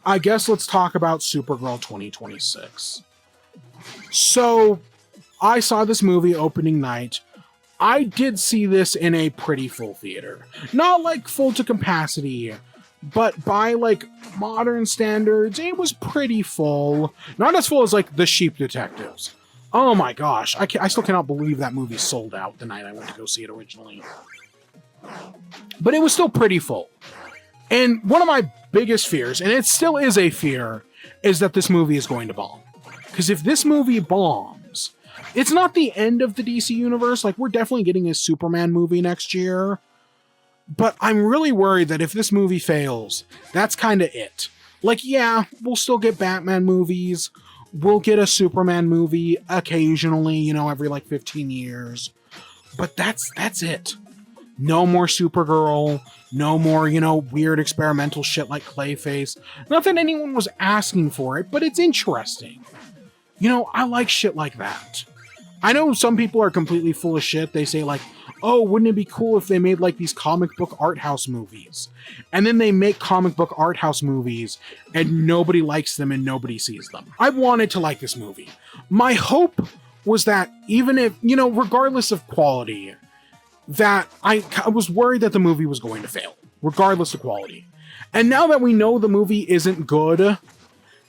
I guess let's talk about Supergirl 2026. So, I saw this movie opening night. I did see this in a pretty full theater. Not like full to capacity, but by like modern standards, it was pretty full. Not as full as like The Sheep Detectives. Oh my gosh, I still cannot believe that movie sold out the night I went to go see it originally. But it was still pretty full. And one of my biggest fears, and it still is a fear, is that this movie is going to bomb. Because if this movie bombs, it's not the end of the DC universe. Like, we're definitely getting a Superman movie next year. But I'm really worried that if this movie fails, that's kind of it. Like, yeah, we'll still get Batman movies. We'll get a Superman movie occasionally, you know, every like 15 years. But that's it. No more Supergirl. No more, you know, weird experimental shit like Clayface. Not that anyone was asking for it, but it's interesting. You know, I like shit like that. I know some people are completely full of shit. They say like, oh, wouldn't it be cool if they made like these comic book art house movies? And then they make comic book art house movies and nobody likes them and nobody sees them. I wanted to like this movie. My hope was that even if, you know, regardless of quality, that I was worried that the movie was going to fail, regardless of quality. And now that we know the movie isn't good,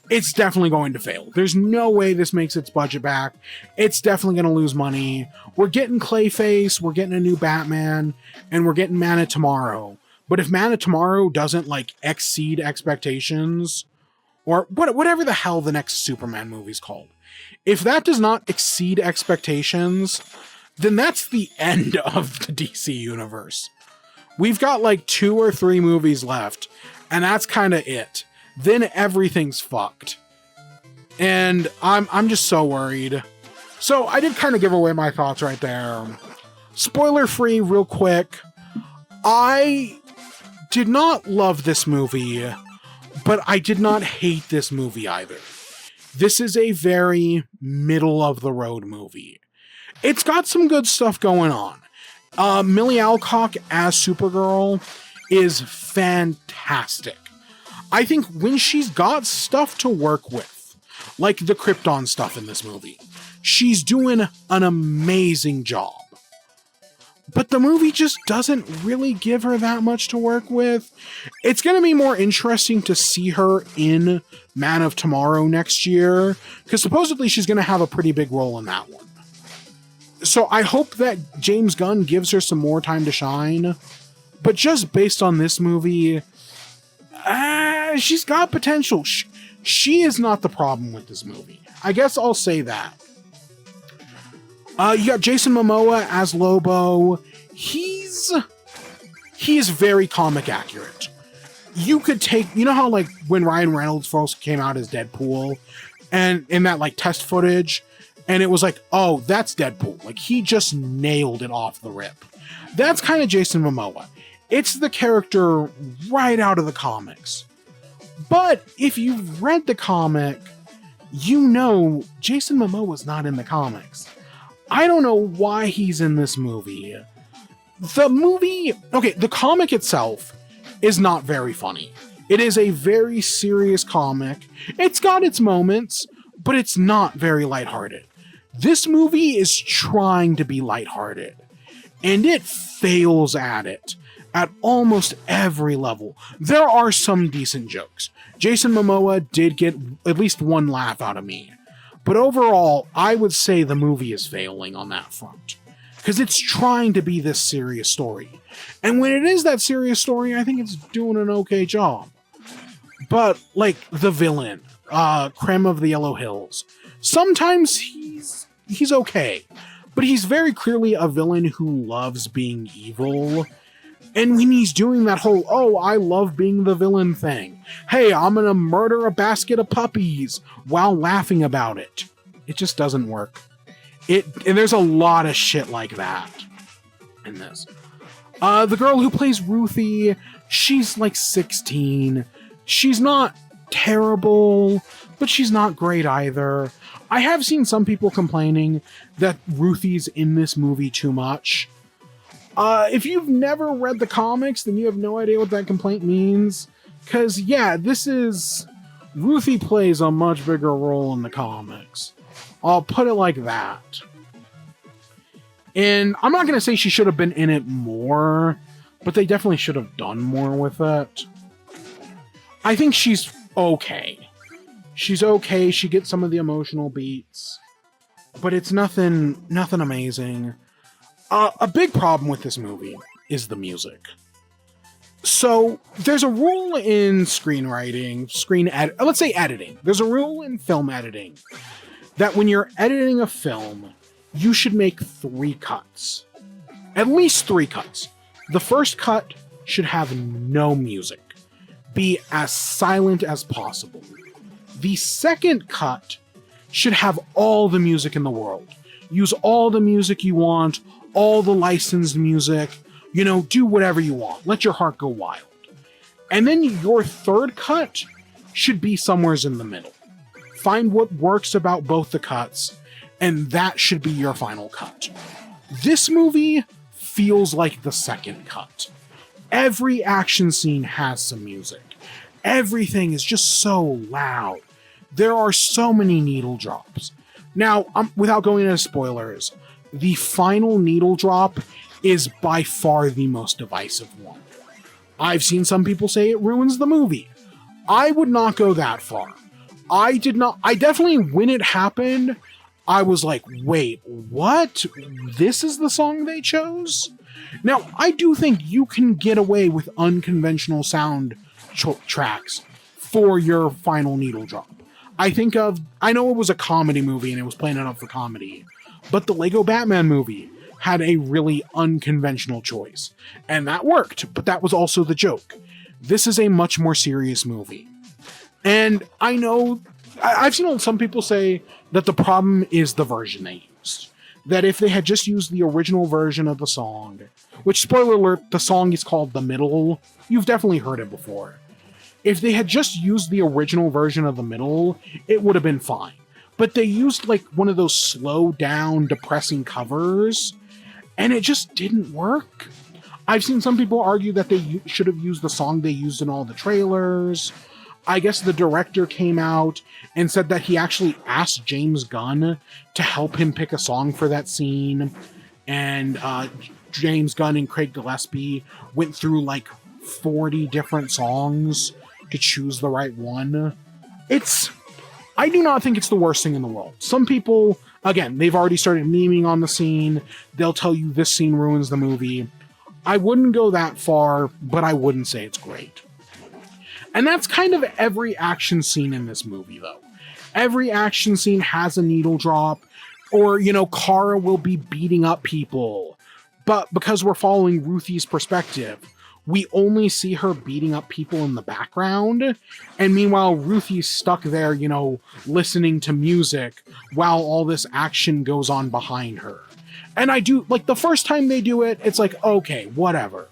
it's definitely going to fail. There's no way this makes its budget back. It's definitely going to lose money. We're getting Clayface, we're getting a new Batman, and we're getting Man of Tomorrow. But if Man of Tomorrow doesn't like exceed expectations, or whatever the hell the next Superman movie's called, if that does not exceed expectations, then that's the end of the DC universe. We've got like 2 or 3 movies left, and that's kind of it. Then everything's fucked. And I'm just so worried. So I did kind of give away my thoughts right there. Spoiler free, real quick. I did not love this movie, but I did not hate this movie either. This is a very middle of the road movie. It's got some good stuff going on. Millie Alcock as Supergirl is fantastic. I think when she's got stuff to work with, like the Krypton stuff in this movie, she's doing an amazing job. But the movie just doesn't really give her that much to work with. It's going to be more interesting to see her in Man of Tomorrow next year, because supposedly she's going to have a pretty big role in that one. So I hope that James Gunn gives her some more time to shine. But just based on this movie, she's got potential. She is not the problem with this movie. I guess I'll say that. You got Jason Momoa as Lobo. He is very comic accurate. You could take, you know how like when Ryan Reynolds first came out as Deadpool, and in that like test footage, and it was like, oh, that's Deadpool. Like, he just nailed it off the rip. That's kind of Jason Momoa. It's the character right out of the comics. But if you've read the comic, you know Jason Momoa's not in the comics. I don't know why he's in this movie. The comic itself is not very funny. It is a very serious comic. It's got its moments, but it's not very lighthearted. This movie is trying to be lighthearted, and it fails at it at almost every level. There are some decent jokes. Jason Momoa did get at least one laugh out of me. But overall, I would say the movie is failing on that front. Because it's trying to be this serious story. And when it is that serious story, I think it's doing an okay job. But, like, the villain, Creme of the Yellow Hills, sometimes he's okay. But he's very clearly a villain who loves being evil. And when he's doing that whole, oh, I love being the villain thing. Hey, I'm gonna murder a basket of puppies while laughing about it. It just doesn't work. And there's a lot of shit like that in this. The girl who plays Ruthie, she's like 16. She's not terrible, but she's not great either. I have seen some people complaining that Ruthie's in this movie too much. If you've never read the comics, then you have no idea what that complaint means. Because, yeah, Ruthie plays a much bigger role in the comics. I'll put it like that. And I'm not going to say she should have been in it more, but they definitely should have done more with it. I think she's okay. She's okay. She gets some of the emotional beats, but it's nothing amazing. A big problem with this movie is the music. So there's a rule in screenwriting, let's say editing. There's a rule in film editing that when you're editing a film, you should make 3 cuts. At least 3 cuts. The first cut should have no music. Be as silent as possible. The second cut should have all the music in the world. Use all the music you want, all the licensed music, do whatever you want. Let your heart go wild. And then your third cut should be somewhere in the middle. Find what works about both the cuts, and that should be your final cut. This movie feels like the second cut. Every action scene has some music. Everything is just so loud. There are so many needle drops. Now, without going into spoilers, the final needle drop is by far the most divisive one. I've seen some people say it ruins the movie. I would not go that far. I definitely, when it happened, I was like, wait, what? This is the song they chose? Now, I do think you can get away with unconventional sound tracks for your final needle drop. I know it was a comedy movie and it was playing it up for comedy, but the Lego Batman movie had a really unconventional choice, and that worked, but that was also the joke. This is a much more serious movie. And I know, I've seen some people say that the problem is the version they used. That if they had just used the original version of the song, which, spoiler alert, the song is called The Middle, you've definitely heard it before. If they had just used the original version of The Middle, it would have been fine. But they used like one of those slow down, depressing covers, and it just didn't work. I've seen some people argue that they should have used the song they used in all the trailers. I guess the director came out and said that he actually asked James Gunn to help him pick a song for that scene. And James Gunn and Craig Gillespie went through like 40 different songs to choose the right one. I do not think it's the worst thing in the world. Some people, again, they've already started memeing on the scene. They'll tell you this scene ruins the movie. I wouldn't go that far, but I wouldn't say it's great. And that's kind of every action scene in this movie, though. Every action scene has a needle drop, or, Kara will be beating up people. But because we're following Ruthie's perspective, we only see her beating up people in the background. And meanwhile, Ruthie's stuck there, listening to music while all this action goes on behind her. And I do, like, the first time they do it, it's like, okay, whatever.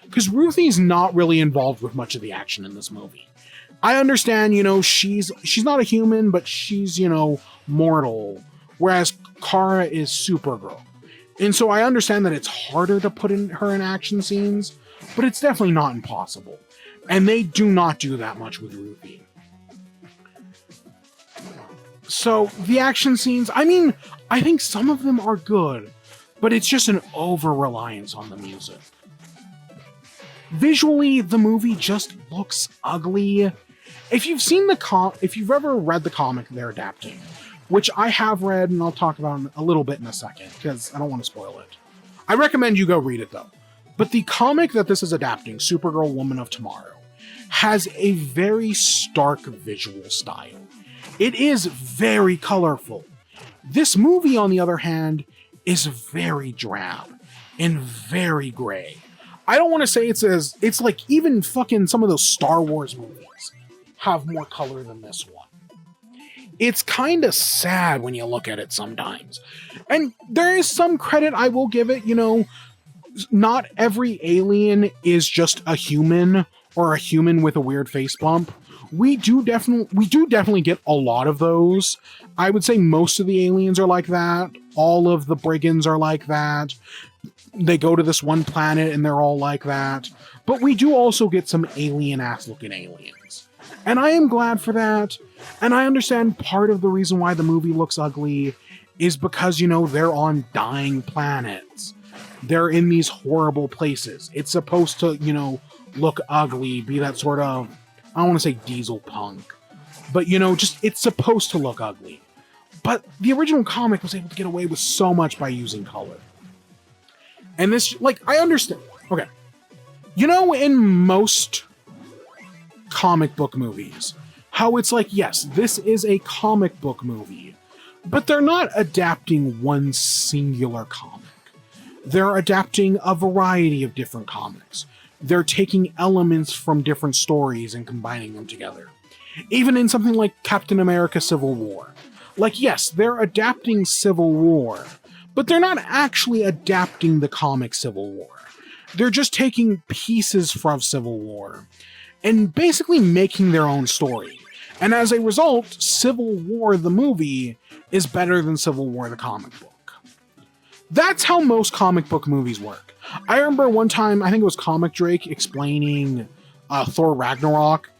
Because Ruthie's not really involved with much of the action in this movie. I understand, she's not a human, but she's, mortal. Whereas Kara is Supergirl. And so I understand that it's harder to put her in action scenes, but it's definitely not impossible. And they do not do that much with Ruthie. So the action scenes, I think some of them are good, but it's just an over-reliance on the music. Visually, the movie just looks ugly. If you've ever read the comic they're adapting, which I have read and I'll talk about a little bit in a second because I don't want to spoil it. I recommend you go read it though. But the comic that this is adapting, Supergirl Woman of Tomorrow, has a very stark visual style. It is very colorful. This movie, on the other hand, is very drab and very gray. I don't want to say it's like even fucking some of those Star Wars movies have more color than this one. It's kind of sad when you look at it sometimes. And there is some credit I will give it, not every alien is just a human or a human with a weird face bump. We do definitely get a lot of those. I would say most of the aliens are like that. All of the brigands are like that. they go to this one planet and they're all like that. But we do also get some alien-ass looking aliens. And I am glad for that. And I understand part of the reason why the movie looks ugly is because, you know, they're on dying planets. They're in these horrible places. It's supposed to, you know, look ugly, be that sort of, I don't want to say diesel punk, but, you know, just, it's supposed to look ugly. But the original comic was able to get away with so much by using color. And this, like, I understand. Okay. You know, in most comic book movies, how it's like, yes, this is a comic book movie, but they're not adapting one singular comic. They're adapting a variety of different comics. They're taking elements from different stories and combining them together. Even in something like Captain America Civil War. Like, yes, they're adapting Civil War, but they're not actually adapting the comic Civil War. They're just taking pieces from Civil War and basically making their own story. And as a result, Civil War the movie is better than Civil War the comic book. That's how most comic book movies work. I remember one time, I think it was Comic Drake explaining Thor Ragnarok,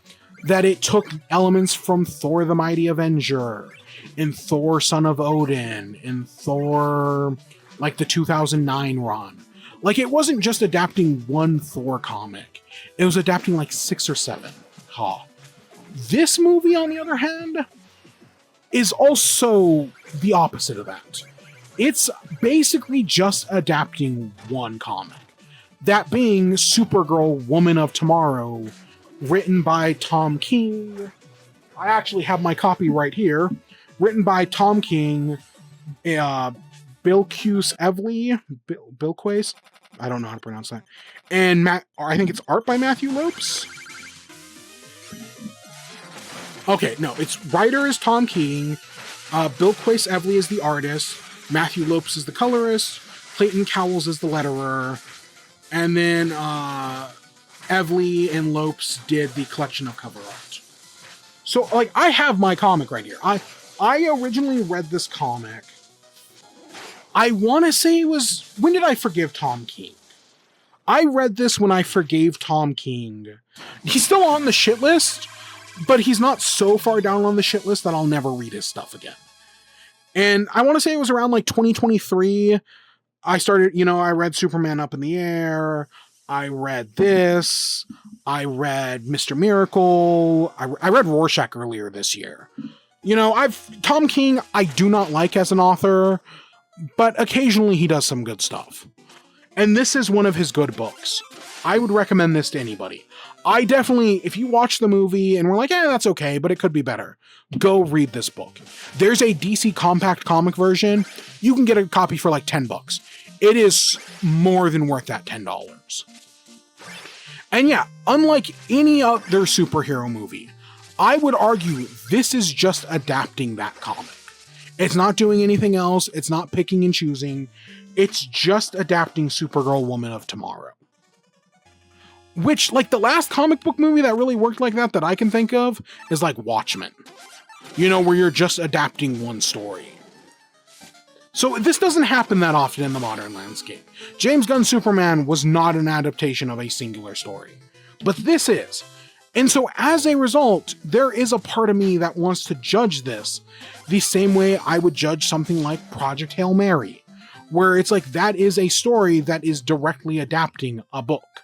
that it took elements from Thor the Mighty Avenger, in Thor Son of Odin, in Thor, like the 2009 run. Like, it wasn't just adapting one Thor comic. It was adapting like 6 or 7. This movie, on the other hand, is also the opposite of that. It's basically just adapting one comic. That being Supergirl, Woman of Tomorrow, written by Tom King. I actually have my copy right here. Written by Tom King, Bilquis Evely, Bilquis, I don't know how to pronounce that. And I think it's art by Matthew Lopes. Okay, no, its writer is Tom King. Bilquis Evely is the artist. Matthew Lopes is the colorist. Clayton Cowles is the letterer. And then Evely and Lopes did the collection of cover art. So, like, I have my comic right here. I originally read this comic. I want to say it was... When did I forgive Tom King? I read this when I forgave Tom King. He's still on the shit list, but he's not so far down on the shit list that I'll never read his stuff again. And I want to say it was around like 2023. I started, you know, I read Superman Up in the Air. I read this. I read Mr. Miracle. I read Rorschach earlier this year. You know, Tom King, I do not like as an author, but occasionally he does some good stuff. And this is one of his good books. I would recommend this to anybody. I definitely, if you watch the movie and we're like, that's okay, but it could be better, go read this book. There's a DC compact comic version. You can get a copy for like $10. It is more than worth that $10. And yeah, unlike any other superhero movie, I would argue this is just adapting that comic. It's not doing anything else. It's not picking and choosing. It's just adapting Supergirl, Woman of Tomorrow. Which, like, the last comic book movie that really worked like that I can think of is like Watchmen. You know, where you're just adapting one story. So this doesn't happen that often in the modern landscape. James Gunn's Superman was not an adaptation of a singular story. But this is. And so as a result, there is a part of me that wants to judge this the same way I would judge something like Project Hail Mary, where it's like that is a story that is directly adapting a book.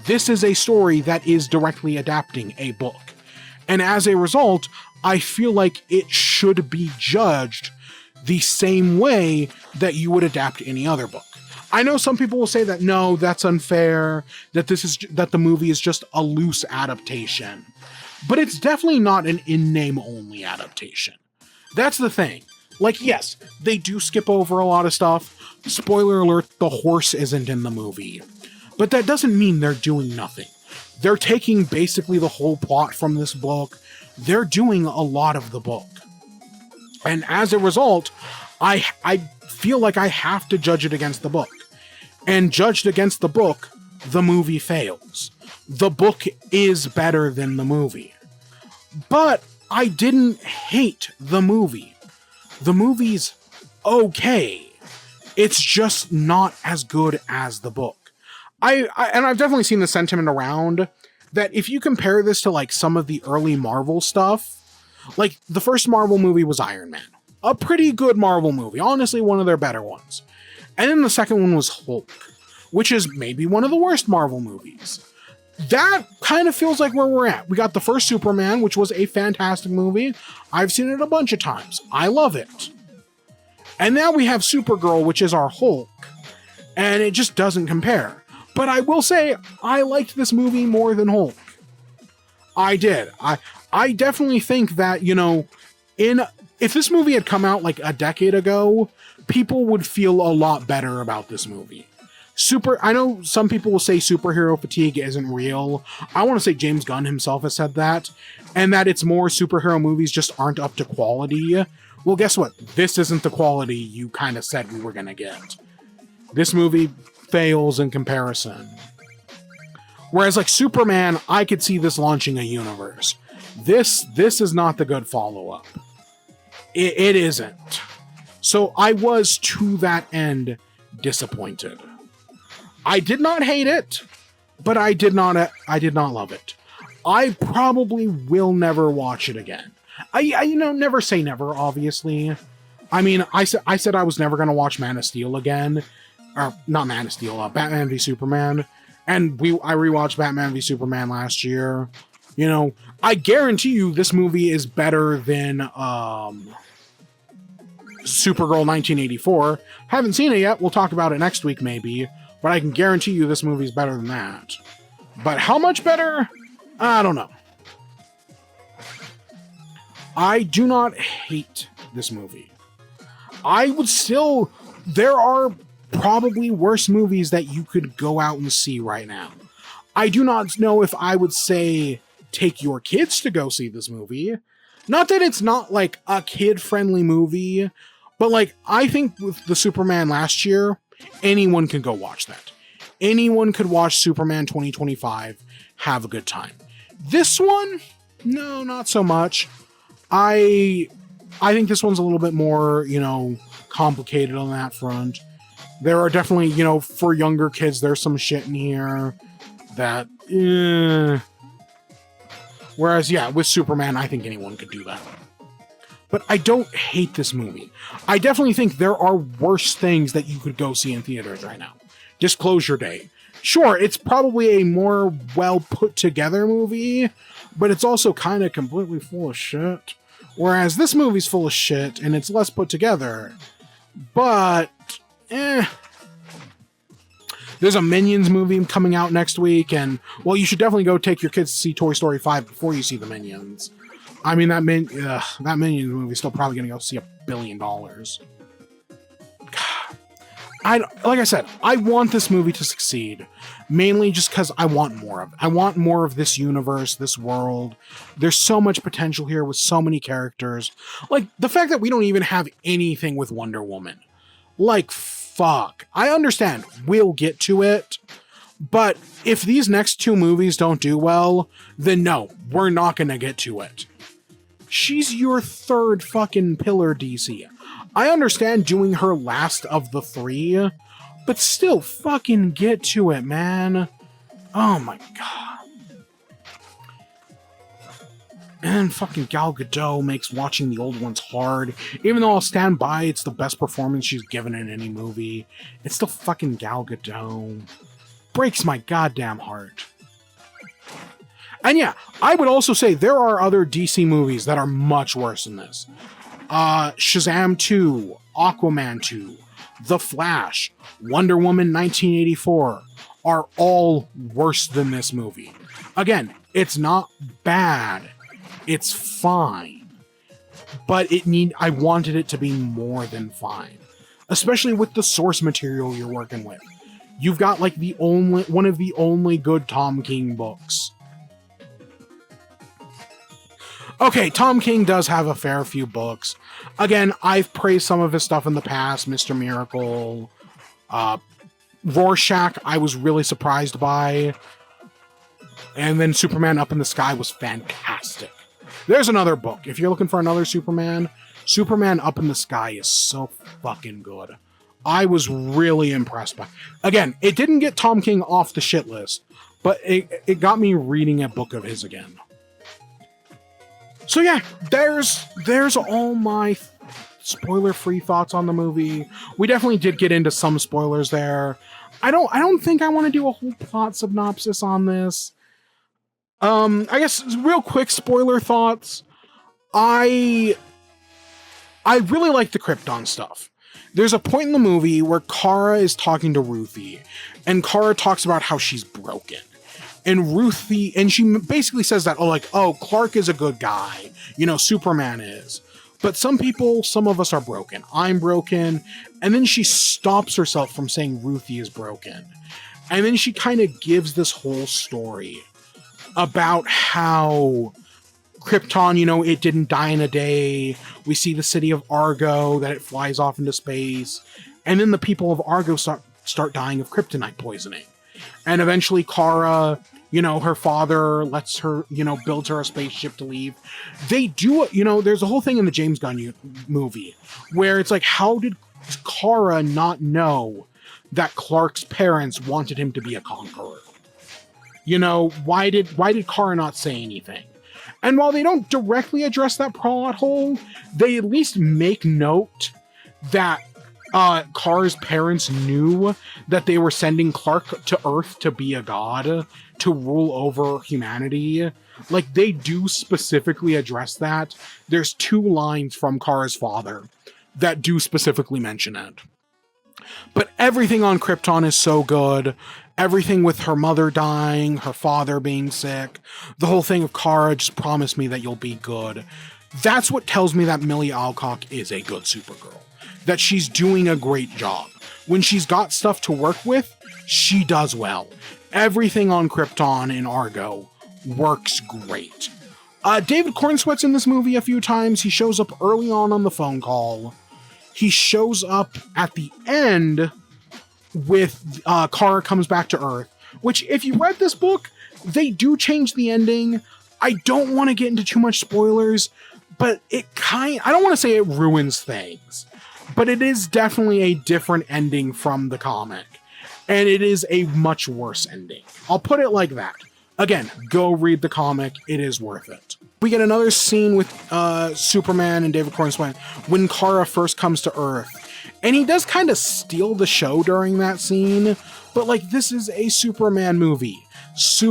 This is a story that is directly adapting a book. And as a result, I feel like it should be judged the same way that you would adapt any other book. I know some people will say that, no, that's unfair, that the movie is just a loose adaptation. But it's definitely not an in-name only adaptation. That's the thing. Like, yes, they do skip over a lot of stuff. Spoiler alert, the horse isn't in the movie. But that doesn't mean they're doing nothing. They're taking basically the whole plot from this book. They're doing a lot of the book. And as a result, I feel like I have to judge it against the book. And judged against the book, the movie fails. The book is better than the movie. But I didn't hate the movie. The movie's okay. It's just not as good as the book. And I've definitely seen the sentiment around that if you compare this to like some of the early Marvel stuff, like the first Marvel movie was Iron Man, a pretty good Marvel movie, honestly one of their better ones. And then the second one was Hulk, which is maybe one of the worst Marvel movies. That kind of feels like where we're at. We got the first Superman, which was a fantastic movie. I've seen it a bunch of times. I love it. And now we have Supergirl, which is our Hulk, and it just doesn't compare. But I will say, I liked this movie more than Hulk. I did. I definitely think that, you know, if this movie had come out like a decade ago, people would feel a lot better about this movie. I know some people will say superhero fatigue isn't real. I want to say James Gunn himself has said that, and that it's more superhero movies just aren't up to quality. Well, guess what? This isn't the quality you kind of said we were going to get. This movie fails in comparison. Whereas like Superman, I could see this launching a universe. This is not the good follow-up. It isn't. So I was, to that end, disappointed. I did not hate it, but I did not love it. I probably will never watch it again. I never say never, obviously. I mean, I said I was never going to watch Man of Steel again. Or, not Man of Steel, Batman v Superman. And I rewatched Batman v Superman last year. You know, I guarantee you this movie is better than Supergirl 1984. Haven't seen it yet. We'll talk about it next week, maybe. But I can guarantee you this movie is better than that. But how much better? I don't know. I do not hate this movie. There are probably worse movies that you could go out and see right now. I do not know if I would say take your kids to go see this movie. Not that it's not like a kid-friendly movie, but like I think with the Superman last year, anyone can go watch that. Anyone could watch Superman 2025, have a good time. This one, no, not so much. I think this one's a little bit more, you know, complicated on that front. There are definitely, you know, for younger kids, there's some shit in here that, Whereas, yeah, with Superman, I think anyone could do that. But I don't hate this movie. I definitely think there are worse things that you could go see in theaters right now. Disclosure Day. Sure, it's probably a more well put together movie, but it's also kind of completely full of shit. Whereas this movie's full of shit and it's less put together. But, There's a Minions movie coming out next week, and, well, you should definitely go take your kids to see Toy Story 5 before you see the Minions. I mean, that Minions movie is still probably going to go see $1 billion. Like I said, I want this movie to succeed, mainly just because I want more of it. I want more of this universe, this world. There's so much potential here with so many characters. Like, the fact that we don't even have anything with Wonder Woman. Like, fuck. I understand. We'll get to it. But if these next two movies don't do well, then no, we're not going to get to it. She's your third fucking pillar, DC. I understand doing her last of the three, but still fucking get to it, man. Oh my god. And fucking Gal Gadot makes watching the old ones hard. Even though I'll stand by, it's the best performance she's given in any movie. It's still fucking Gal Gadot. Breaks my goddamn heart. And yeah, I would also say there are other DC movies that are much worse than this. Shazam 2, Aquaman 2, The Flash, Wonder Woman 1984 are all worse than this movie. Again, it's not bad. It's fine. But I wanted it to be more than fine. Especially with the source material you're working with. You've got like one of the only good Tom King books. Okay, Tom King does have a fair few books. Again, I've praised some of his stuff in the past. Mr. Miracle. Rorschach, I was really surprised by. And then Superman Up in the Sky was fantastic. There's another book. If you're looking for another Superman, Superman Up in the Sky is so fucking good. I was really impressed by. Again, it didn't get Tom King off the shit list, but it got me reading a book of his again. So yeah, there's all my spoiler-free thoughts on the movie. We definitely did get into some spoilers there. I don't think I want to do a whole plot synopsis on this. I guess real quick spoiler thoughts. I really like the Krypton stuff. There's a point in the movie where Kara is talking to Ruthie, and Kara talks about how she's broken. And she basically says that, Clark is a good guy. Superman is. But some of us are broken. I'm broken. And then she stops herself from saying Ruthie is broken. And then she kind of gives this whole story about how Krypton, it didn't die in a day. We see the city of Argo, that it flies off into space. And then the people of Argo start dying of kryptonite poisoning. And eventually Kara, her father lets her, builds her a spaceship to leave. They do, there's a whole thing in the James Gunn movie where it's like, how did Kara not know that Clark's parents wanted him to be a conqueror? Why did Kara not say anything? And while they don't directly address that plot hole, they at least make note that Kara's parents knew that they were sending Clark to Earth to be a god, to rule over humanity. Like, they do specifically address that. There's 2 lines from Kara's father that do specifically mention it. But everything on Krypton is so good. Everything with her mother dying, her father being sick, the whole thing of Kara, just promise me that you'll be good. That's what tells me that Millie Alcock is a good Supergirl. That she's doing a great job. When she's got stuff to work with, she does well. Everything on Krypton and Argo works great. David Cornsweet's in this movie a few times. He shows up early on the phone call. He shows up at the end with Kara comes back to Earth, which if you read this book, they do change the ending. I don't want to get into too much spoilers, but I don't want to say it ruins things, but it is definitely a different ending from the comic, and it is a much worse ending. I'll put it like that. Again, go read the comic. It is worth it. We get another scene with Superman and David Cornsweet when Kara first comes to Earth. And he does kind of steal the show during that scene, but this is a Superman movie. This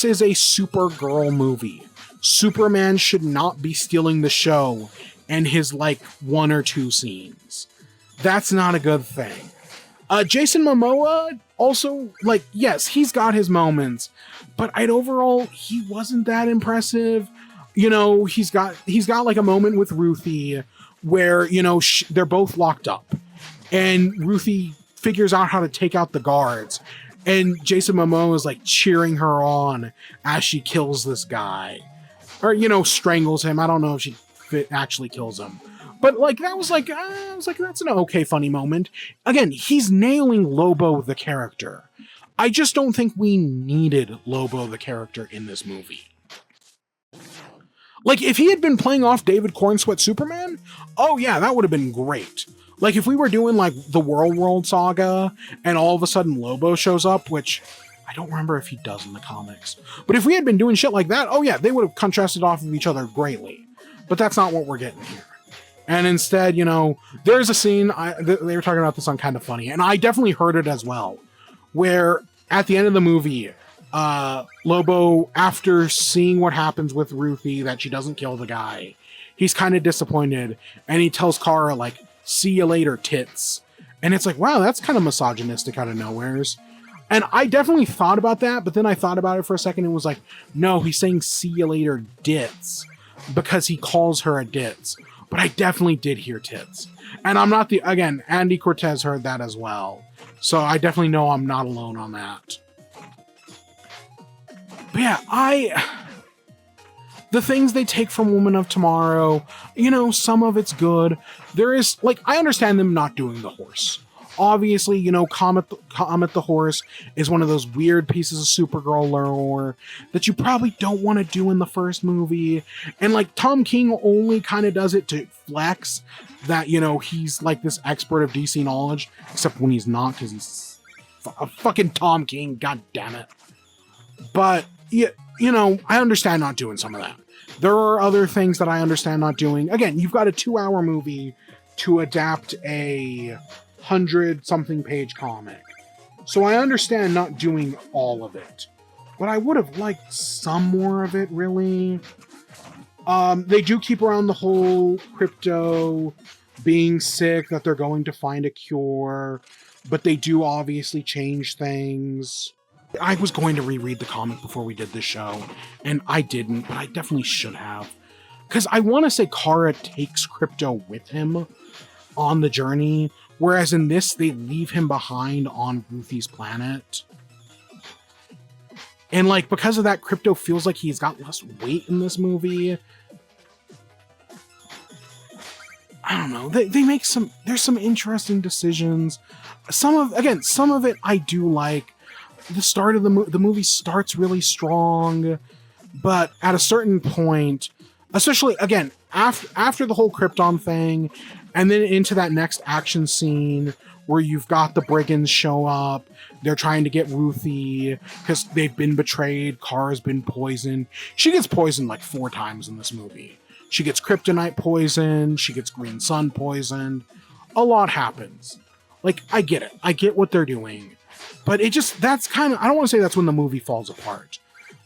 is a Supergirl movie. Superman should not be stealing the show and his 1 or 2 scenes. That's not a good thing. Jason Momoa also, yes, he's got his moments, but overall, he wasn't that impressive. He's got a moment with Ruthie where, they're both locked up and Ruthie figures out how to take out the guards, and Jason Momoa is cheering her on as she kills this guy, or, strangles him. I don't know if she actually kills him, but that was I was that's an okay funny moment. Again, he's nailing Lobo the character. I just don't think we needed Lobo the character in this movie. If he had been playing off David Cornsweet Superman, oh yeah, that would have been great. If we were doing the World saga and all of a sudden Lobo shows up, which I don't remember if he does in the comics, but if we had been doing shit like that, oh yeah, they would have contrasted off of each other greatly. But that's not what we're getting here. And instead, there's a scene, they were talking about this on Kind of Funny, and I definitely heard it as well, where at the end of the movie, Lobo, after seeing what happens with Ruthie, that she doesn't kill the guy, he's kind of disappointed, and he tells Kara, see you later, tits. And it's wow, that's kind of misogynistic out of nowheres. And I definitely thought about that, but then I thought about it for a second and was no, he's saying see you later, dits, because he calls her a dits. But I definitely did hear tits. And I'm not again, Andy Cortez heard that as well. So I definitely know I'm not alone on that. But yeah, the things they take from Woman of Tomorrow, some of it's good. There is, I understand them not doing the horse. Obviously, Comet the Horse is one of those weird pieces of Supergirl lore that you probably don't want to do in the first movie. And like Tom King only kind of does it to flex that, he's like this expert of DC knowledge, except when he's not, because he's a fucking Tom King, god damn it. But, I understand not doing some of that. There are other things that I understand not doing. Again, you've got a 2-hour movie to adapt a 100-something page comic. So I understand not doing all of it. But I would have liked some more of it, really. They do keep around the whole Crypto being sick, that they're going to find a cure. But they do obviously change things. I was going to reread the comic before we did this show, and I didn't, but I definitely should have. Because I want to say Kara takes Crypto with him on the journey, whereas in this, they leave him behind on Ruthie's planet. And like, because of that, Crypto feels like he's got less weight in this movie. I don't know. They make there's some interesting decisions. Some of it I do like. The start of the movie starts really strong, but at a certain point, especially again after the whole Krypton thing, and then into that next action scene where you've got the brigands show up, they're trying to get Ruthie because they've been betrayed. Kara's been poisoned. She gets poisoned like 4 times in this movie. She gets kryptonite poisoned. She gets green sun poisoned. A lot happens. Like, I get it. I get what they're doing. But that's kind of, I don't want to say that's when the movie falls apart.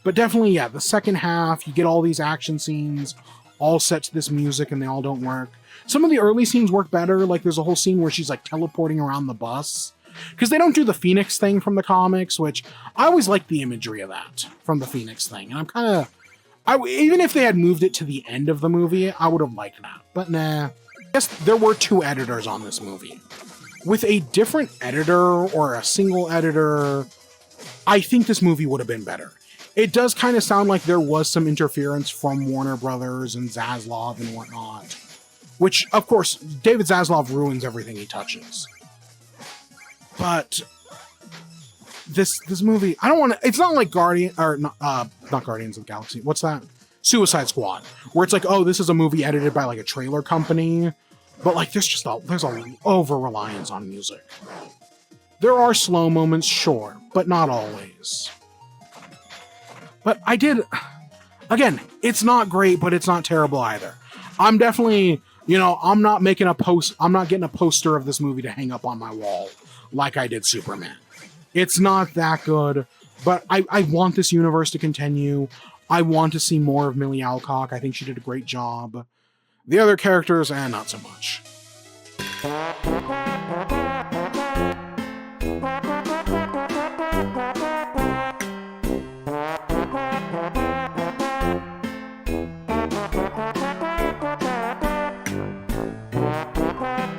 But definitely, yeah, the second half, you get all these action scenes all set to this music and they all don't work. Some of the early scenes work better. Like, there's a whole scene where she's like teleporting around the bus. Because they don't do the Phoenix thing from the comics, which I always like the imagery of that from the Phoenix thing. And I'm kind of, even if they had moved it to the end of the movie, I would have liked that. But nah. I guess there were 2 editors on this movie. With a different editor or a single editor, I think this movie would have been better. It does kind of sound like there was some interference from Warner Brothers and Zaslav and whatnot. Which, of course, David Zaslav ruins everything he touches. But this movie, I don't want to. It's not like not Guardians of the Galaxy. What's that? Suicide Squad, where it's like, oh, this is a movie edited by like a trailer company. But like, there's a over-reliance on music. There are slow moments, sure, but not always. But again, it's not great, but it's not terrible either. I'm definitely, I'm not getting a poster of this movie to hang up on my wall like I did Superman. It's not that good, but I want this universe to continue. I want to see more of Millie Alcock. I think she did a great job. The other characters, not so much.